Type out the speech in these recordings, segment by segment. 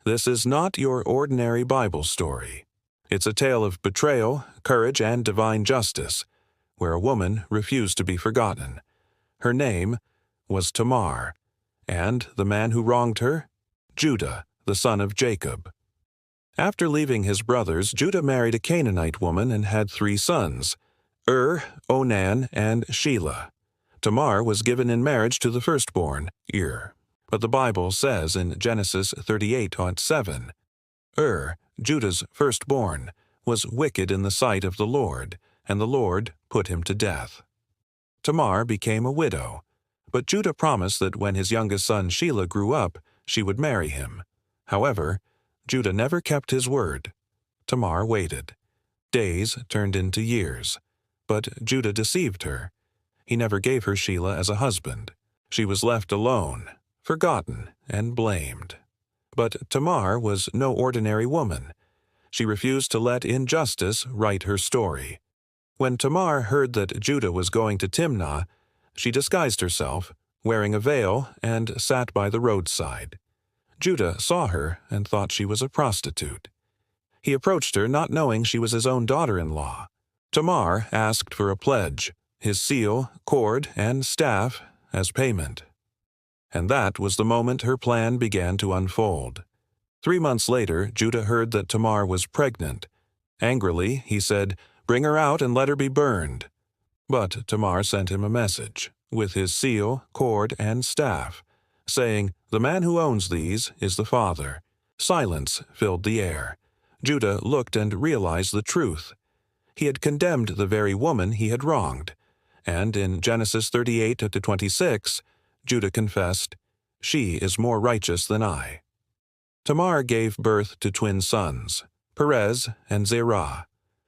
This is not your ordinary Bible story. It's a tale of betrayal, courage, and divine justice, where a woman refused to be forgotten. Her name was Tamar, and the man who wronged her, Judah, the son of Jacob. After leaving his brothers, Judah married a Canaanite woman and had 3 sons, Onan, and Shelah. Tamar was given in marriage to the firstborn, But the Bible says in Genesis 38:7, Judah's firstborn, was wicked in the sight of the Lord, and the Lord put him to death. Tamar became a widow, but Judah promised that when his youngest son Shelah grew up, she would marry him. However, Judah never kept his word. Tamar waited. Days turned into years, but Judah deceived her. He never gave her Shelah as a husband. She was left alone, forgotten, and blamed. But Tamar was no ordinary woman. She refused to let injustice write her story. When Tamar heard that Judah was going to Timnah, she disguised herself, wearing a veil, and sat by the roadside. Judah saw her and thought she was a prostitute. He approached her not knowing she was his own daughter-in-law. Tamar asked for a pledge, his seal, cord, and staff as payment. And that was the moment her plan began to unfold. 3 months later, Judah heard that Tamar was pregnant. Angrily, he said, "Bring her out and let her be burned." But Tamar sent him a message, with his seal, cord, and staff, saying, "The man who owns these is the father." Silence filled the air. Judah looked and realized the truth. He had condemned the very woman he had wronged. And in Genesis 38:26, Judah confessed, "She is more righteous than I." Tamar gave birth to twin sons, Perez and Zerah.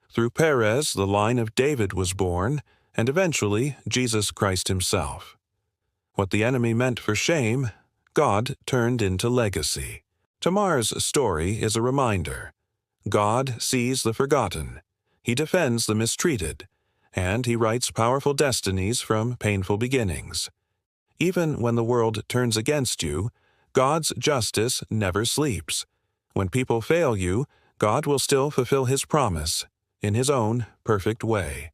Through Perez, the line of David was born, and eventually Jesus Christ himself. What the enemy meant for shame, God turned into legacy. Tamar's story is a reminder. God sees the forgotten. He defends the mistreated, and he writes powerful destinies from painful beginnings. Even when the world turns against you, God's justice never sleeps. When people fail you, God will still fulfill his promise in his own perfect way.